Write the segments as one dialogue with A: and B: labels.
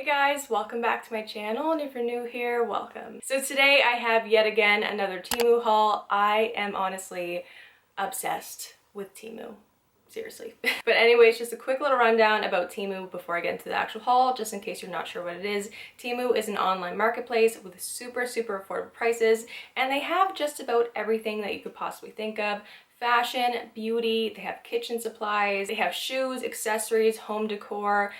A: Hey guys, welcome back to my channel, and if you're new here, welcome. So today I have yet again another Temu haul. I am honestly obsessed with Temu. Seriously. But anyways, just a quick little rundown about Temu before I get into the actual haul, just in case you're not sure what it is. Temu is an online marketplace with super affordable prices, and they have just about everything that you could possibly think of. Fashion, beauty, they have kitchen supplies, they have shoes, accessories, home decor,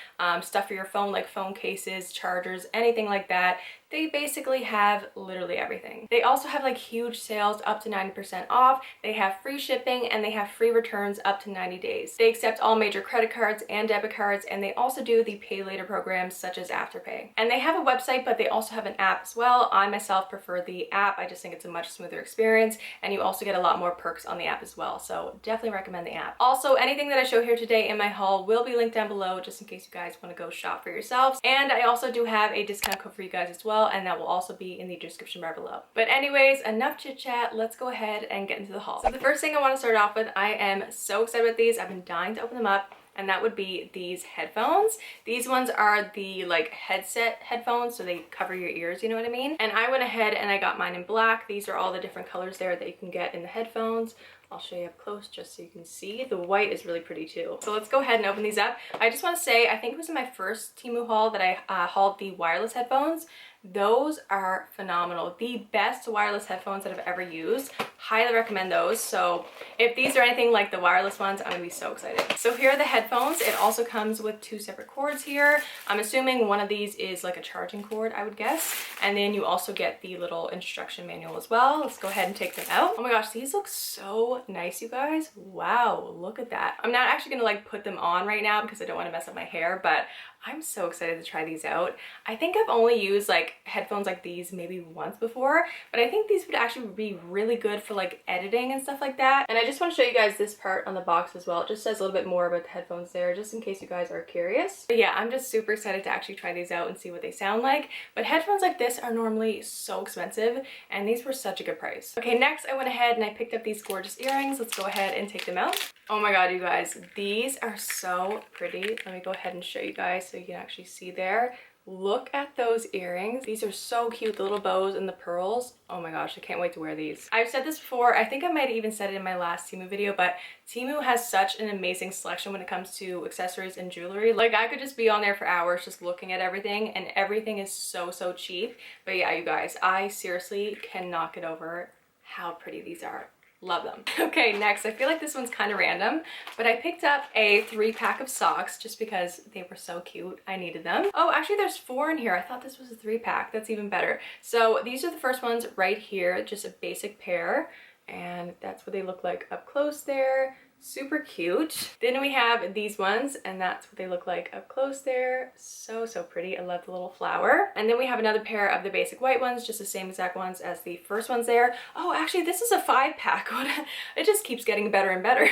A: stuff for your phone like phone cases, chargers, anything like that. They basically have literally everything. They also have like huge sales up to 90% off. They have free shipping and they have free returns up to 90 days. They accept all major credit cards and debit cards, and they also do the pay later programs such as Afterpay. And they have a website, but they also have an app as well. I myself prefer the app. I just think it's a much smoother experience, and you also get a lot more perks on the app as well. So definitely recommend the app. Also, anything that I show here today in my haul will be linked down below just in case you guys want to go shop for yourselves. And I also do have a discount code for you guys as well, and that will also be in the description bar below. But anyways, enough chit chat, let's go ahead and get into the haul. So the first thing I want to start off with, I am so excited about these. I've been dying to open them up, and that would be these headphones. These ones are the like headset headphones, so they cover your ears, you know what I mean? And I went ahead and I got mine in black. These are all the different colors there that you can get in the headphones. I'll show you up close just so you can see. The white is really pretty too. So let's go ahead and open these up. I just want to say, I think it was in my first Temu haul that I hauled the wireless headphones. Those are phenomenal. The best wireless headphones that I've ever used. Highly recommend those. So if these are anything like the wireless ones, I'm gonna be so excited. So here are the headphones. It also comes with two separate cords here. I'm assuming one of these is like a charging cord, I would guess. And then you also get the little instruction manual as well. Let's go ahead and take them out. Oh my gosh, these look so nice, you guys. Wow, look at that. I'm not actually gonna like put them on right now because I don't want to mess up my hair, but I'm so excited to try these out. I think I've only used like headphones like these maybe once before, but I think these would actually be really good for like editing and stuff like that. And I just want to show you guys this part on the box as well. It just says a little bit more about the headphones there, just in case you guys are curious. But yeah, I'm just super excited to actually try these out and see what they sound like. But headphones like this are normally so expensive, and these were such a good price. Okay, next I went ahead and I picked up these gorgeous earrings. Let's go ahead and take them out. Oh my god, you guys, these are so pretty. Let me go ahead and show you guys so you can actually see there. Look at those earrings. These are so cute, the little bows and the pearls. Oh my gosh, I can't wait to wear these. I've said this before, I think I might have even said it in my last Temu video, but Temu has such an amazing selection when it comes to accessories and jewelry. Like, I could just be on there for hours just looking at everything, and everything is so cheap. But yeah, you guys, I seriously cannot get over how pretty these are. Love them. Okay, next, I feel like this one's kind of random, but I picked up a 3-pack of socks just because they were so cute. I needed them. Oh, actually there's 4 in here. I thought this was a 3-pack. That's even better. So these are the first ones right here, just a basic pair, and that's what they look like up close there. Super cute. Then we have these ones, and that's what they look like up close there. So pretty. I love the little flower. And then we have another pair of the basic white ones, just the same exact ones as the first ones there. Oh, actually this is a 5-pack. It just keeps getting better and better.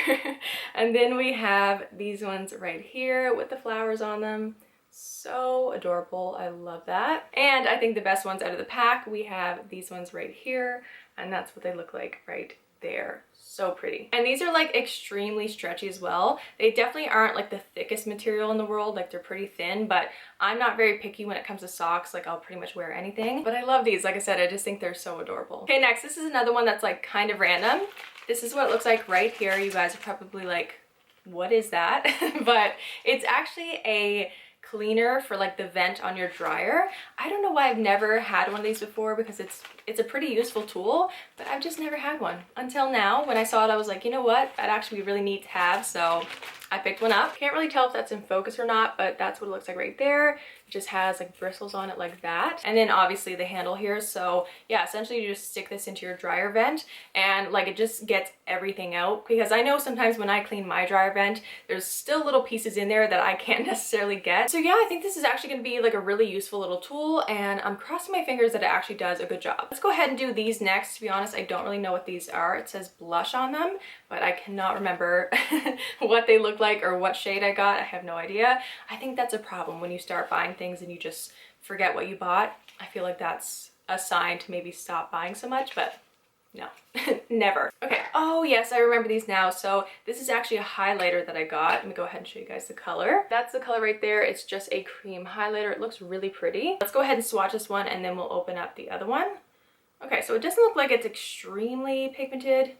A: And then we have these ones right here with the flowers on them. So adorable. I love that. And I think the best ones out of the pack, we have these ones right here, and that's what they look like right there. So pretty. And these are like extremely stretchy as well. They definitely aren't like the thickest material in the world, like they're pretty thin, but I'm not very picky when it comes to socks. Like, I'll pretty much wear anything, but I love these. Like I said, I just think they're so adorable. Okay, next, this is another one that's like kind of random. This is what it looks like right here. You guys are probably like, what is that? But it's actually a cleaner for like the vent on your dryer. I don't know why I've never had one of these before, because it's a pretty useful tool, but I've just never had one until now. When I saw it, I was like, you know what, that actually we really need to have, so I picked one up. Can't really tell if that's in focus or not, but that's what it looks like right there. It just has like bristles on it like that. And then obviously the handle here. So yeah, essentially you just stick this into your dryer vent, and like it just gets everything out, because I know sometimes when I clean my dryer vent, there's still little pieces in there that I can't necessarily get. So yeah, I think this is actually gonna be like a really useful little tool, and I'm crossing my fingers that it actually does a good job. Let's go ahead and do these next. To be honest, I don't really know what these are. It says blush on them, but I cannot remember what they look like or what shade I got. I have no idea. I think that's a problem when you start buying things and you just forget what you bought. I feel like that's a sign to maybe stop buying so much, but No, never. Okay, oh yes, I remember these now. So this is actually a highlighter that I got. Let me go ahead and show you guys the color. That's the color right there. It's just a cream highlighter. It looks really pretty. Let's go ahead and swatch this one and then we'll open up the other one. Okay, so it doesn't look like it's extremely pigmented.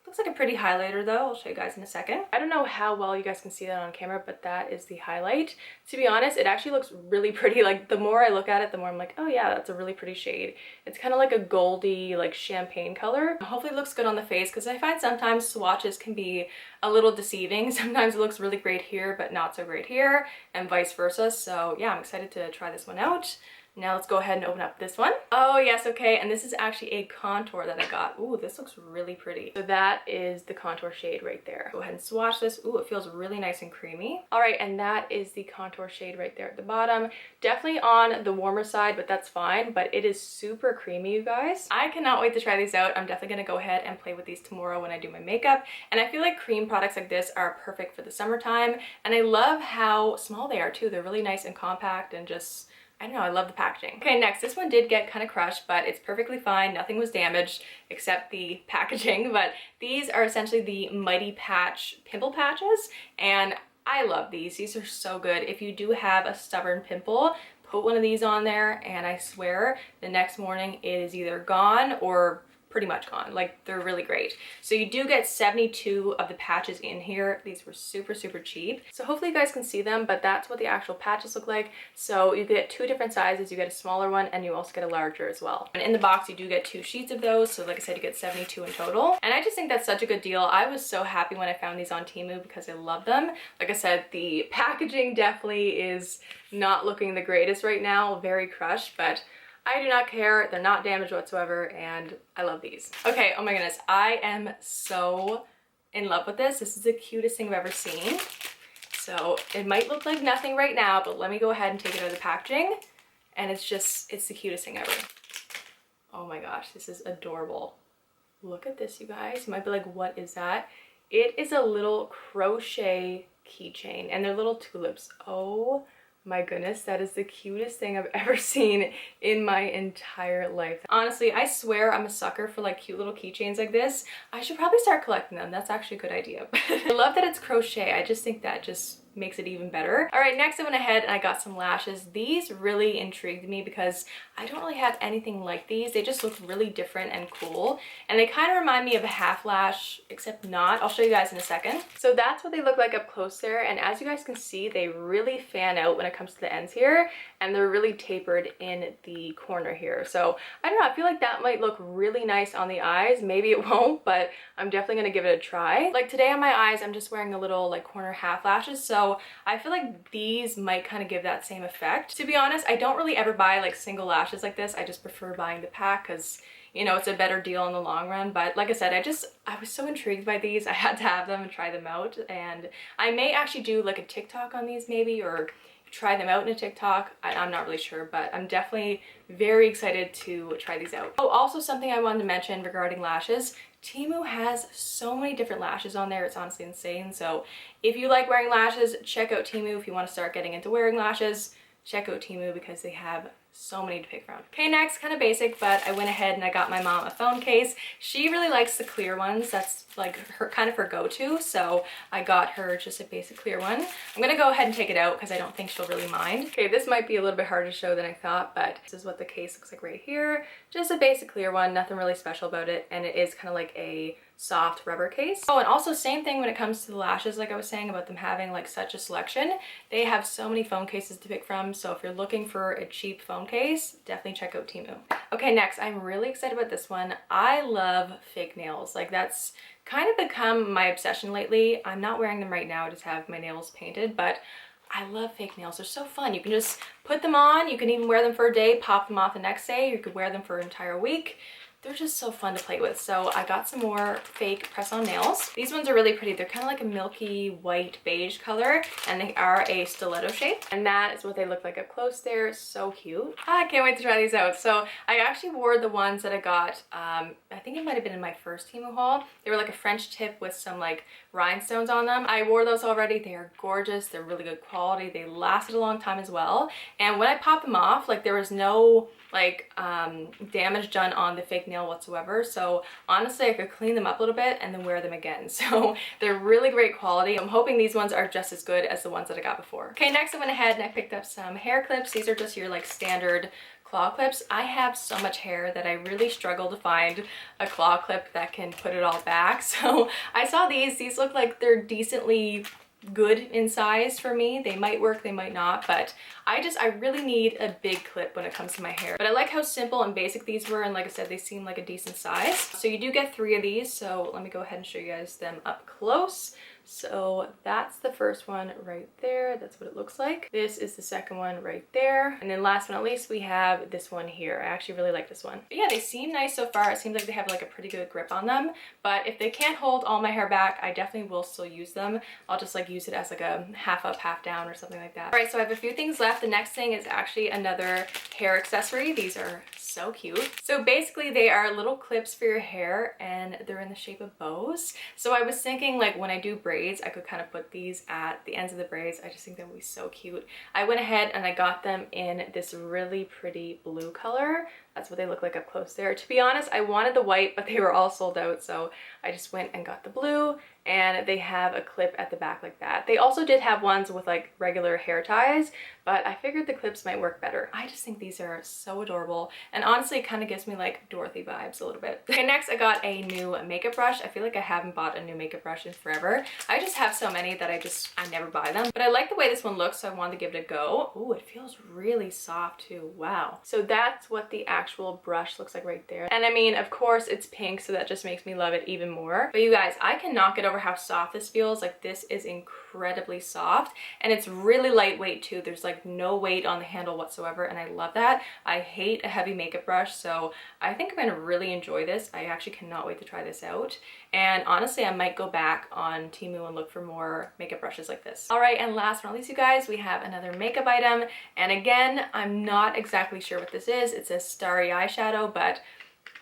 A: Looks like a pretty highlighter though. I'll show you guys in a second. I don't know how well you guys can see that on camera, but that is the highlight. To be honest, it actually looks really pretty. Like the more I look at it, the more I'm like, oh yeah, that's a really pretty shade. It's kind of like a goldy, like champagne color. Hopefully it looks good on the face because I find sometimes swatches can be a little deceiving. Sometimes it looks really great here, but not so great here, and vice versa. So yeah, I'm excited to try this one out. Now let's go ahead and open up this one. Oh yes, okay, and this is actually a contour that I got. Ooh, this looks really pretty. So that is the contour shade right there. Go ahead and swatch this. Ooh, it feels really nice and creamy. All right, and that is the contour shade right there at the bottom. Definitely on the warmer side, but that's fine, but it is super creamy, you guys. I cannot wait to try these out. I'm definitely gonna go ahead and play with these tomorrow when I do my makeup, and I feel like cream products like this are perfect for the summertime, and I love how small they are too. They're really nice and compact and just, I don't know, I love the packaging. Okay, next, this one did get kind of crushed, but it's perfectly fine. Nothing was damaged except the packaging, but these are essentially the Mighty Patch pimple patches, and I love these. These are so good. If you do have a stubborn pimple, put one of these on there, and I swear the next morning it is either gone or pretty much gone. Like, they're really great. So you do get 72 of the patches in here. These were super, super cheap. So hopefully you guys can see them, but that's what the actual patches look like. So you get two different sizes. You get a smaller one and you also get a larger as well. And in the box, you do get 2 sheets of those. So like I said, you get 72 in total. And I just think that's such a good deal. I was so happy when I found these on Temu because I love them. Like I said, the packaging definitely is not looking the greatest right now. Very crushed, but I do not care. They're not damaged whatsoever, and I love these. Okay, oh my goodness, I am so in love with this. This is the cutest thing I've ever seen. So it might look like nothing right now, but let me go ahead and take it out of the packaging, and it's the cutest thing ever. Oh my gosh, this is adorable. Look at this, you guys. You might be like, what is that? It is a little crochet keychain, and they're little tulips. Oh my goodness, that is the cutest thing I've ever seen in my entire life. Honestly, I swear I'm a sucker for like cute little keychains like this. I should probably start collecting them. That's actually a good idea. I love that it's crochet. I just think that just makes it even better. All right, next I went ahead and I got some lashes. These really intrigued me because I don't really have anything like these. They just look really different and cool. And they kind of remind me of a half lash, except not. I'll show you guys in a second. So that's what they look like up close there. And as you guys can see, they really fan out when it comes to the ends here. And they're really tapered in the corner here. So I don't know, I feel like that might look really nice on the eyes. Maybe it won't, but I'm definitely gonna give it a try. Like today on my eyes, I'm just wearing a little like corner half lashes. So I feel like these might kind of give that same effect. To be honest, I don't really ever buy like single lashes like this. I just prefer buying the pack because, you know, it's a better deal in the long run. But like I said, I was so intrigued by these. I had to have them and try them out. And I may actually do like a TikTok on these maybe, or try them out in a TikTok. I'm not really sure, but I'm definitely very excited to try these out. Oh, also something I wanted to mention regarding lashes. Temu has so many different lashes on there. It's honestly insane. So if you like wearing lashes, check out Temu. If you want to start getting into wearing lashes, check out Temu because they have so many to pick from. Okay, next, kind of basic, but I went ahead and I got my mom a phone case. She really likes the clear ones. That's like her kind of her go-to. So I got her just a basic clear one. I'm gonna go ahead and take it out because I don't think she'll really mind. Okay, this might be a little bit harder to show than I thought, but this is what the case looks like right here. Just a basic clear one, nothing really special about it. And it is kind of like a soft rubber case. Oh, and also same thing when it comes to the lashes, like I was saying about them having like such a selection. They have so many phone cases to pick from. So if you're looking for a cheap phone case, definitely check out Temu. Okay, next, I'm really excited about this one. I love fake nails. Like that's kind of become my obsession lately. I'm not wearing them right now. I just have my nails painted, but I love fake nails. They're so fun. You can just put them on. You can even wear them for a day, pop them off the next day. You could wear them for an entire week. They're just so fun to play with. So I got some more fake press-on nails. These ones are really pretty. They're kind of like a milky white beige color, and they are a stiletto shape. And that is what they look like up close there. So cute. I can't wait to try these out. So I actually wore the ones that I got, I think it might have been in my first Temu haul. They were like a French tip with some like rhinestones on them. I wore those already. They are gorgeous. They're really good quality. They lasted a long time as well. And when I popped them off, like there was no like damage done on the fake nail whatsoever. So honestly, I could clean them up a little bit and then wear them again. So they're really great quality. I'm hoping these ones are just as good as the ones that I got before. Okay, next I went ahead and I picked up some hair clips. These are just your like standard claw clips. I have so much hair that I really struggle to find a claw clip that can put it all back. So I saw these. These look like they're decently good in size for me. They might work, they might not, but I really need a big clip when it comes to my hair. But I like how simple and basic these were, and like I said, they seem like a decent size. So you do get 3 of these, so let me go ahead and show you guys them up close. So that's the first one right there. That's what it looks like. This is the second one right there. And then last but not least, we have this one here. I actually really like this one. But yeah, they seem nice so far. It seems like they have like a pretty good grip on them. But if they can't hold all my hair back, I definitely will still use them. I'll just like use it as like a half up, half down or something like that. All right, so I have a few things left. The next thing is actually another hair accessory. These are so cute. So basically they are little clips for your hair and they're in the shape of bows. So I was thinking like when I do braids, I could kind of put these at the ends of the braids. I just think that would be so cute. I went ahead and I got them in this really pretty blue color. That's what they look like up close there. To be honest, I wanted the white, but they were all sold out. So I just went and got the blue, and they have a clip at the back like that. They also did have ones with like regular hair ties, but I figured the clips might work better. I just think these are so adorable. And honestly, it kind of gives me like Dorothy vibes a little bit. Okay, next I got a new makeup brush. I feel like I haven't bought a new makeup brush in forever. I just have so many that I never buy them. But I like the way this one looks, so I wanted to give it a go. Ooh, it feels really soft too. Wow. So that's what the actual brush looks like right there. And I mean, of course it's pink, so that just makes me love it even more. But you guys, I cannot get over how soft this feels. Like, this is incredibly soft, and it's really lightweight too. There's like no weight on the handle whatsoever, and I love that. I hate a heavy makeup brush, so I think I'm gonna really enjoy this. I actually cannot wait to try this out. And honestly, I might go back on Temu and look for more makeup brushes like this. All right, and last but not least, you guys, we have another makeup item. And again, I'm not exactly sure what this is. It says Starry Eyeshadow, but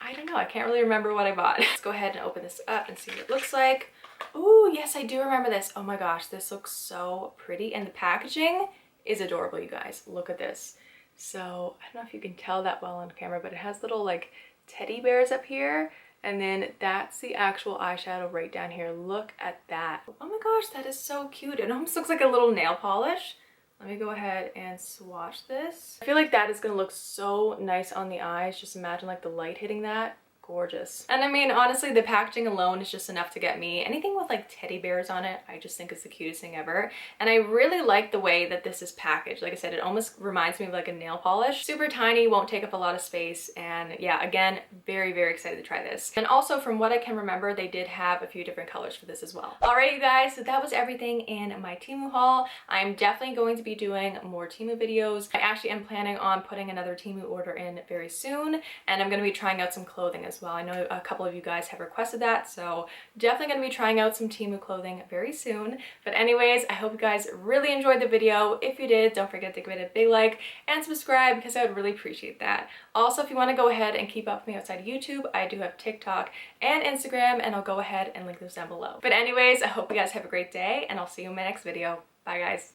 A: I don't know. I can't really remember what I bought. Let's go ahead and open this up and see what it looks like. Oh, yes, I do remember this. Oh my gosh, this looks so pretty. And the packaging is adorable, you guys. Look at this. So I don't know if you can tell that well on camera, but it has little like teddy bears up here. And then that's the actual eyeshadow right down here. Look at that. Oh my gosh, that is so cute. It almost looks like a little nail polish. Let me go ahead and swatch this. I feel like that is gonna look so nice on the eyes. Just imagine like the light hitting that. Gorgeous. And I mean, honestly, the packaging alone is just enough to get me. Anything with like teddy bears on it, I just think is the cutest thing ever. And I really like the way that this is packaged. Like I said, it almost reminds me of like a nail polish. Super tiny, won't take up a lot of space. And yeah, again, very, very excited to try this. And also, from what I can remember, they did have a few different colors for this as well. All right, you guys, so that was everything in my Temu haul. I'm definitely going to be doing more Temu videos. I actually am planning on putting another Temu order in very soon. And I'm going to be trying out some clothing as well. I know a couple of you guys have requested that, so definitely going to be trying out some Temu clothing very soon. But anyways, I hope you guys really enjoyed the video. If you did, don't forget to give it a big like and subscribe, because I would really appreciate that. Also, if you want to go ahead and keep up with me outside of YouTube, I do have TikTok and Instagram, and I'll go ahead and link those down below. But anyways, I hope you guys have a great day, and I'll see you in my next video. Bye, guys.